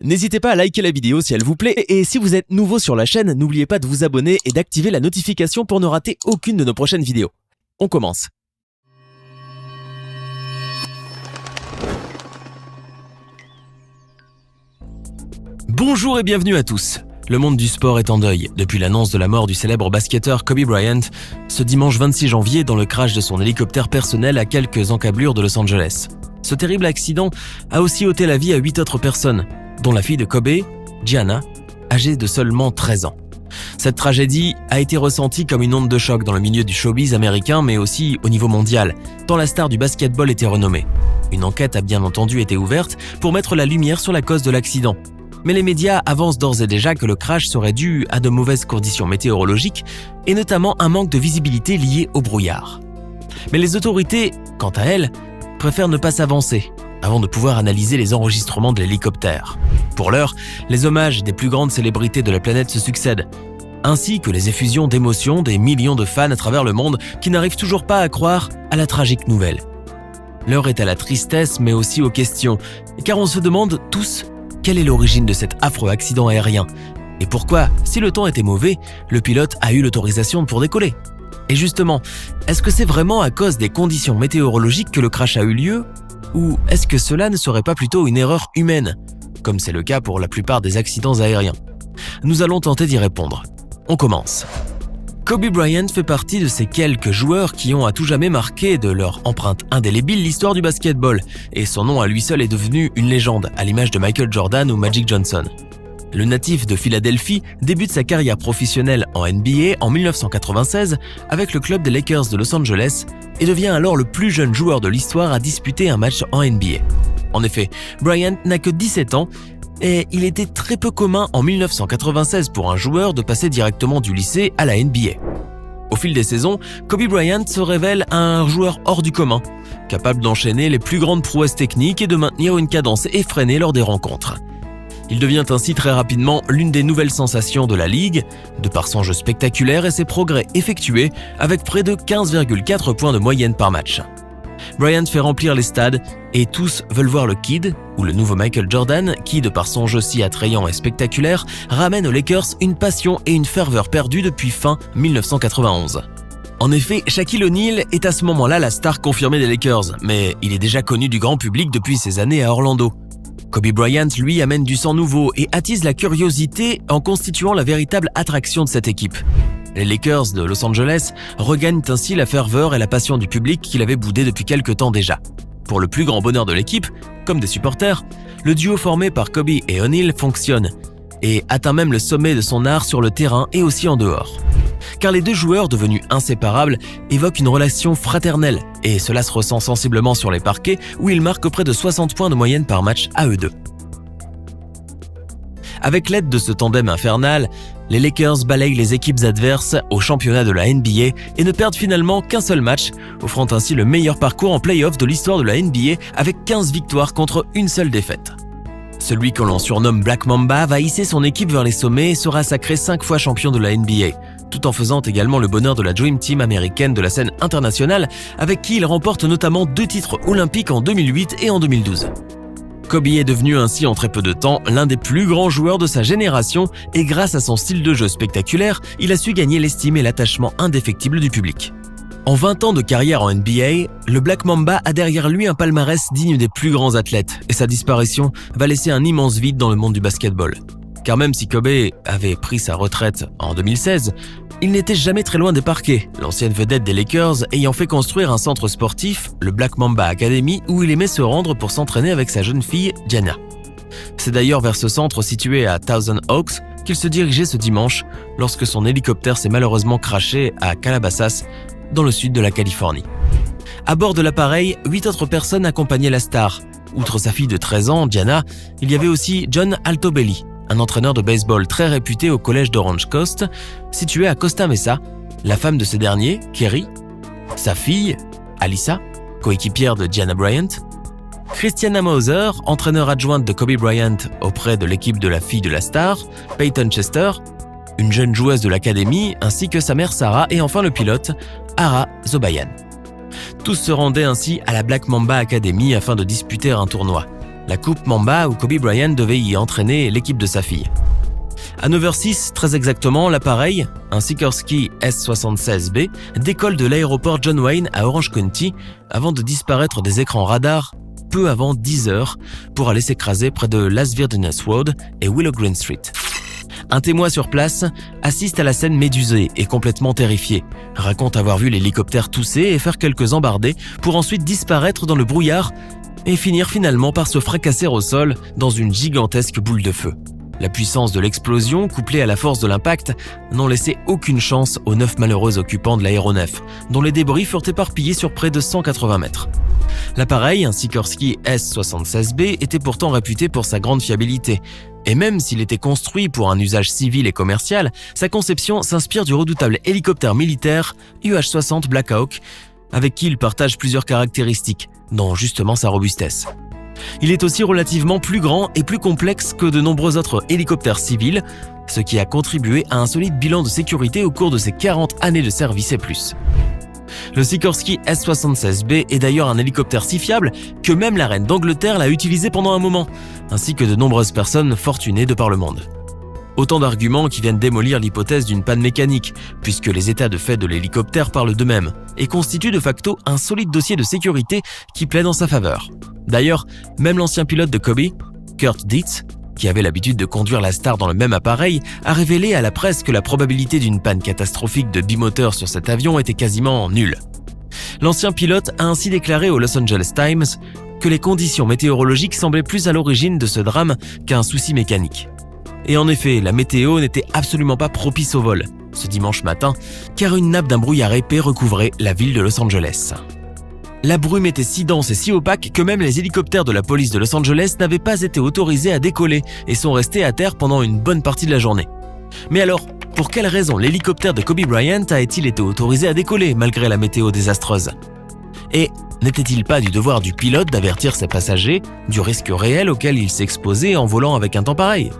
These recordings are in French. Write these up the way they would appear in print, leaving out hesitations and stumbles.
N'hésitez pas à liker la vidéo si elle vous plaît et si vous êtes nouveau sur la chaîne, n'oubliez pas de vous abonner et d'activer la notification pour ne rater aucune de nos prochaines vidéos. On commence. Bonjour et bienvenue à tous. Le monde du sport est en deuil depuis l'annonce de la mort du célèbre basketteur Kobe Bryant ce dimanche 26 janvier dans le crash de son hélicoptère personnel à quelques encablures de Los Angeles. Ce terrible accident a aussi ôté la vie à 8 autres personnes, dont la fille de Kobe, Gianna, âgée de seulement 13 ans. Cette tragédie a été ressentie comme une onde de choc dans le milieu du showbiz américain mais aussi au niveau mondial, tant la star du basketball était renommée. Une enquête a bien entendu été ouverte pour mettre la lumière sur la cause de l'accident. Mais les médias avancent d'ores et déjà que le crash serait dû à de mauvaises conditions météorologiques et notamment un manque de visibilité lié au brouillard. Mais les autorités, quant à elles, préfèrent ne pas s'avancer avant de pouvoir analyser les enregistrements de l'hélicoptère. Pour l'heure, les hommages des plus grandes célébrités de la planète se succèdent, ainsi que les effusions d'émotions des millions de fans à travers le monde qui n'arrivent toujours pas à croire à la tragique nouvelle. L'heure est à la tristesse mais aussi aux questions, car on se demande tous quelle est l'origine de cet affreux accident aérien et pourquoi, si le temps était mauvais, le pilote a eu l'autorisation pour décoller. Et justement, est-ce que c'est vraiment à cause des conditions météorologiques que le crash a eu lieu ? Ou est-ce que cela ne serait pas plutôt une erreur humaine, comme c'est le cas pour la plupart des accidents aériens ? Nous allons tenter d'y répondre. On commence. Kobe Bryant fait partie de ces quelques joueurs qui ont à tout jamais marqué de leur empreinte indélébile l'histoire du basketball, et son nom à lui seul est devenu une légende, à l'image de Michael Jordan ou Magic Johnson. Le natif de Philadelphie débute sa carrière professionnelle en NBA en 1996 avec le club des Lakers de Los Angeles et devient alors le plus jeune joueur de l'histoire à disputer un match en NBA. En effet, Bryant n'a que 17 ans et il était très peu commun en 1996 pour un joueur de passer directement du lycée à la NBA. Au fil des saisons, Kobe Bryant se révèle un joueur hors du commun, capable d'enchaîner les plus grandes prouesses techniques et de maintenir une cadence effrénée lors des rencontres. Il devient ainsi très rapidement l'une des nouvelles sensations de la ligue, de par son jeu spectaculaire et ses progrès effectués avec près de 15,4 points de moyenne par match. Bryant fait remplir les stades et tous veulent voir le Kid, ou le nouveau Michael Jordan, qui, de par son jeu si attrayant et spectaculaire, ramène aux Lakers une passion et une ferveur perdues depuis fin 1991. En effet, Shaquille O'Neal est à ce moment-là la star confirmée des Lakers, mais il est déjà connu du grand public depuis ses années à Orlando. Kobe Bryant, lui, amène du sang nouveau et attise la curiosité en constituant la véritable attraction de cette équipe. Les Lakers de Los Angeles regagnent ainsi la ferveur et la passion du public qu'il avait boudé depuis quelque temps déjà. Pour le plus grand bonheur de l'équipe, comme des supporters, le duo formé par Kobe et O'Neal fonctionne et atteint même le sommet de son art sur le terrain et aussi en dehors. Car les deux joueurs devenus inséparables évoquent une relation fraternelle et cela se ressent sensiblement sur les parquets où ils marquent près de 60 points de moyenne par match à eux deux. Avec l'aide de ce tandem infernal, les Lakers balayent les équipes adverses au championnat de la NBA et ne perdent finalement qu'un seul match, offrant ainsi le meilleur parcours en play-off de l'histoire de la NBA avec 15 victoires contre une seule défaite. Celui que l'on surnomme Black Mamba va hisser son équipe vers les sommets et sera sacré 5 fois champion de la NBA, tout en faisant également le bonheur de la Dream Team américaine de la scène internationale, avec qui il remporte notamment 2 titres olympiques en 2008 et en 2012. Kobe est devenu ainsi en très peu de temps l'un des plus grands joueurs de sa génération et grâce à son style de jeu spectaculaire, il a su gagner l'estime et l'attachement indéfectible du public. En 20 ans de carrière en NBA, le Black Mamba a derrière lui un palmarès digne des plus grands athlètes et sa disparition va laisser un immense vide dans le monde du basketball. Car même si Kobe avait pris sa retraite en 2016, il n'était jamais très loin des parquets, l'ancienne vedette des Lakers ayant fait construire un centre sportif, le Black Mamba Academy, où il aimait se rendre pour s'entraîner avec sa jeune fille, Gianna. C'est d'ailleurs vers ce centre situé à Thousand Oaks qu'il se dirigeait ce dimanche lorsque son hélicoptère s'est malheureusement crashé à Calabasas, dans le sud de la Californie. À bord de l'appareil, 8 autres personnes accompagnaient la star. Outre sa fille de 13 ans, Gianna, il y avait aussi John Altobelli, un entraîneur de baseball très réputé au collège d'Orange Coast, situé à Costa Mesa, la femme de ce dernier, Kerry, sa fille, Alyssa, coéquipière de Gianna Bryant, Christiana Mauser, entraîneur adjointe de Kobe Bryant auprès de l'équipe de la fille de la star, Peyton Chester, une jeune joueuse de l'académie, ainsi que sa mère Sarah et enfin le pilote, Ara Zobayan. Tous se rendaient ainsi à la Black Mamba Academy afin de disputer un tournoi. la Coupe Mamba où Kobe Bryant devait y entraîner l'équipe de sa fille. À 9h06, très exactement, l'appareil, un Sikorsky S-76B, décolle de l'aéroport John Wayne à Orange County avant de disparaître des écrans radars peu avant 10h pour aller s'écraser près de Las Virgenes Road et Willow Green Street. Un témoin sur place assiste à la scène médusé et complètement terrifié, raconte avoir vu l'hélicoptère tousser et faire quelques embardées pour ensuite disparaître dans le brouillard et finir finalement par se fracasser au sol dans une gigantesque boule de feu. La puissance de l'explosion, couplée à la force de l'impact, n'ont laissé aucune chance aux 9 malheureux occupants de l'aéronef, dont les débris furent éparpillés sur près de 180 mètres. L'appareil, un Sikorsky S-76B, était pourtant réputé pour sa grande fiabilité. Et même s'il était construit pour un usage civil et commercial, sa conception s'inspire du redoutable hélicoptère militaire UH-60 Black Hawk, avec qui il partage plusieurs caractéristiques, dont justement sa robustesse. Il est aussi relativement plus grand et plus complexe que de nombreux autres hélicoptères civils, ce qui a contribué à un solide bilan de sécurité au cours de ses 40 années de service et plus. Le Sikorsky S-76B est d'ailleurs un hélicoptère si fiable que même la reine d'Angleterre l'a utilisé pendant un moment, ainsi que de nombreuses personnes fortunées de par le monde. Autant d'arguments qui viennent démolir l'hypothèse d'une panne mécanique, puisque les états de fait de l'hélicoptère parlent d'eux-mêmes, et constituent de facto un solide dossier de sécurité qui plaide en sa faveur. D'ailleurs, même l'ancien pilote de Kobe, Kurt Dietz, qui avait l'habitude de conduire la star dans le même appareil, a révélé à la presse que la probabilité d'une panne catastrophique de bimoteur sur cet avion était quasiment nulle. L'ancien pilote a ainsi déclaré au Los Angeles Times que les conditions météorologiques semblaient plus à l'origine de ce drame qu'un souci mécanique. Et en effet, la météo n'était absolument pas propice au vol, ce dimanche matin, car une nappe d'un brouillard épais recouvrait la ville de Los Angeles. La brume était si dense et si opaque que même les hélicoptères de la police de Los Angeles n'avaient pas été autorisés à décoller et sont restés à terre pendant une bonne partie de la journée. Mais alors, pour quelle raison l'hélicoptère de Kobe Bryant a-t-il été autorisé à décoller malgré la météo désastreuse ? Et n'était-il pas du devoir du pilote d'avertir ses passagers du risque réel auquel il s'exposait en volant avec un temps pareil ?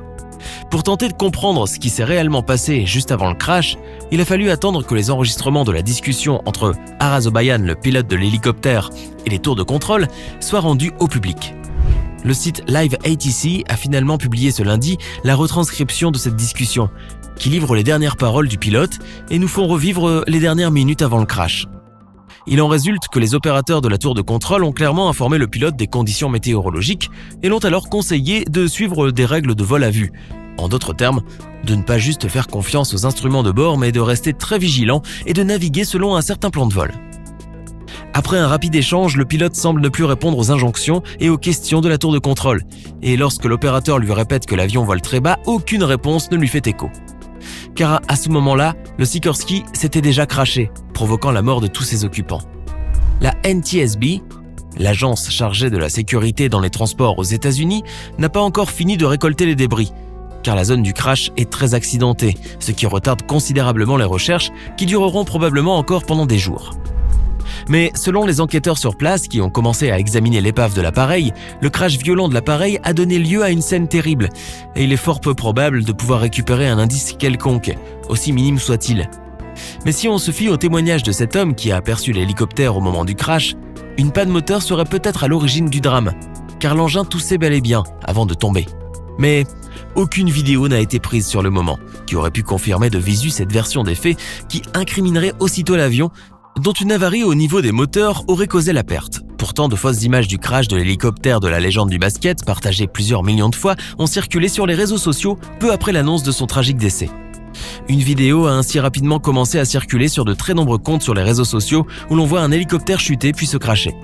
Pour tenter de comprendre ce qui s'est réellement passé juste avant le crash, il a fallu attendre que les enregistrements de la discussion entre Aras Obayan, le pilote de l'hélicoptère, et les tours de contrôle soient rendus au public. Le site Live ATC a finalement publié ce lundi la retranscription de cette discussion, qui livre les dernières paroles du pilote et nous font revivre les dernières minutes avant le crash. Il en résulte que les opérateurs de la tour de contrôle ont clairement informé le pilote des conditions météorologiques et l'ont alors conseillé de suivre des règles de vol à vue. En d'autres termes, de ne pas juste faire confiance aux instruments de bord, mais de rester très vigilant et de naviguer selon un certain plan de vol. Après un rapide échange, le pilote semble ne plus répondre aux injonctions et aux questions de la tour de contrôle. Et lorsque l'opérateur lui répète que l'avion vole très bas, aucune réponse ne lui fait écho. Car à ce moment-là, le Sikorsky s'était déjà crashé, provoquant la mort de tous ses occupants. La NTSB, l'agence chargée de la sécurité dans les transports aux États-Unis, n'a pas encore fini de récolter les débris, car la zone du crash est très accidentée, ce qui retarde considérablement les recherches qui dureront probablement encore pendant des jours. Mais selon les enquêteurs sur place qui ont commencé à examiner l'épave de l'appareil, le crash violent de l'appareil a donné lieu à une scène terrible et il est fort peu probable de pouvoir récupérer un indice quelconque, aussi minime soit-il. Mais si on se fie au témoignage de cet homme qui a aperçu l'hélicoptère au moment du crash, une panne moteur serait peut-être à l'origine du drame, car l'engin toussait bel et bien avant de tomber. Mais aucune vidéo n'a été prise sur le moment, qui aurait pu confirmer de visu cette version des faits qui incriminerait aussitôt l'avion, dont une avarie au niveau des moteurs aurait causé la perte. Pourtant, de fausses images du crash de l'hélicoptère de la légende du basket, partagées plusieurs millions de fois, ont circulé sur les réseaux sociaux peu après l'annonce de son tragique décès. Une vidéo a ainsi rapidement commencé à circuler sur de très nombreux comptes sur les réseaux sociaux où l'on voit un hélicoptère chuter puis se crasher.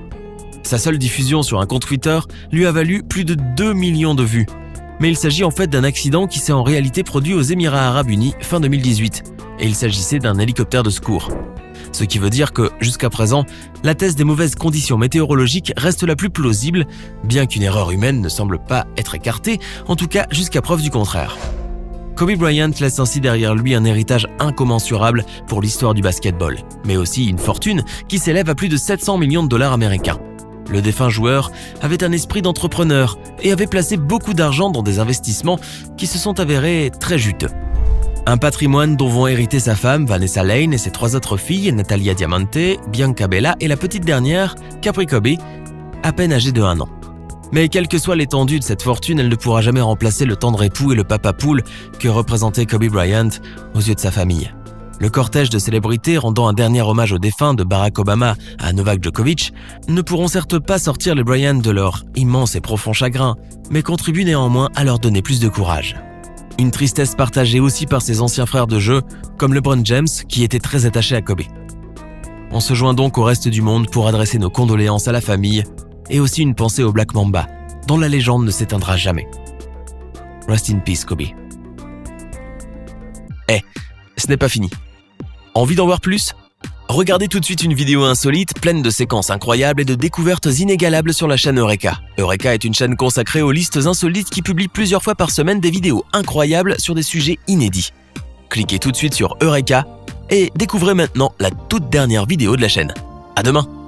Sa seule diffusion sur un compte Twitter lui a valu plus de 2 millions de vues. Mais il s'agit en fait d'un accident qui s'est en réalité produit aux Émirats Arabes Unis fin 2018, et il s'agissait d'un hélicoptère de secours. Ce qui veut dire que, jusqu'à présent, la thèse des mauvaises conditions météorologiques reste la plus plausible, bien qu'une erreur humaine ne semble pas être écartée, en tout cas jusqu'à preuve du contraire. Kobe Bryant laisse ainsi derrière lui un héritage incommensurable pour l'histoire du basketball, mais aussi une fortune qui s'élève à plus de 700 millions de dollars américains. Le défunt joueur avait un esprit d'entrepreneur et avait placé beaucoup d'argent dans des investissements qui se sont avérés très juteux. Un patrimoine dont vont hériter sa femme, Vanessa Lane, et ses 3 autres filles, Natalia Diamante, Bianca Bella et la petite dernière, Capri Kobe, à peine âgée de 1 an. Mais quelle que soit l'étendue de cette fortune, elle ne pourra jamais remplacer le tendre époux et le papa poule que représentait Kobe Bryant aux yeux de sa famille. Le cortège de célébrités rendant un dernier hommage au défunt de Barack Obama à Novak Djokovic ne pourront certes pas sortir les Bryant de leur immense et profond chagrin, mais contribuent néanmoins à leur donner plus de courage. Une tristesse partagée aussi par ses anciens frères de jeu, comme LeBron James, qui était très attaché à Kobe. On se joint donc au reste du monde pour adresser nos condoléances à la famille et aussi une pensée au Black Mamba, dont la légende ne s'éteindra jamais. Rest in peace, Kobe. Ce n'est pas fini. Envie d'en voir plus ? Regardez tout de suite une vidéo insolite, pleine de séquences incroyables et de découvertes inégalables sur la chaîne Eureka. Eureka est une chaîne consacrée aux listes insolites qui publie plusieurs fois par semaine des vidéos incroyables sur des sujets inédits. Cliquez tout de suite sur Eureka et découvrez maintenant la toute dernière vidéo de la chaîne. À demain!